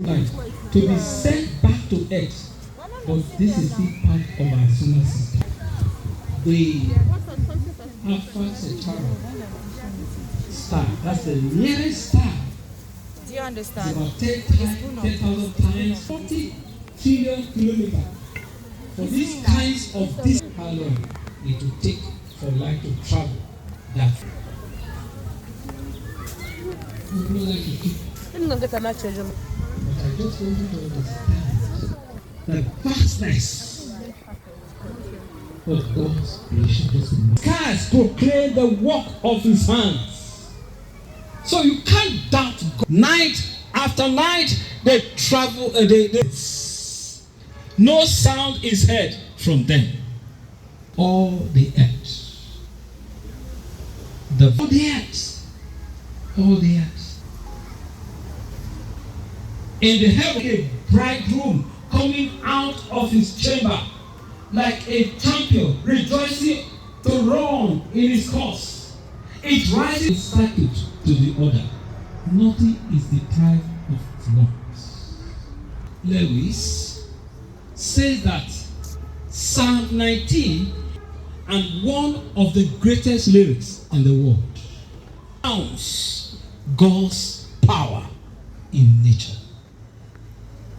life to be sent back to earth. But this is the part of our solar system. The Alpha Centauri star, that's the nearest star. Do you understand? About 10,000 times 40 trillion kilometers. For these kinds of this, how long it will take for light to travel that? But I just want you to understand the vastness of God's creation. Cars proclaim the work of his hands. So you can't doubt God. Night after night, they travel. No sound is heard from them. All the earth. All the earth. All the earth. In the heaven, a bridegroom coming out of his chamber like a champion rejoicing to run in his course. It rises in circuit to the other. Nothing is deprived of its wants. Lewis says that Psalm 19 and one of the greatest lyrics in the world announced God's power in nature.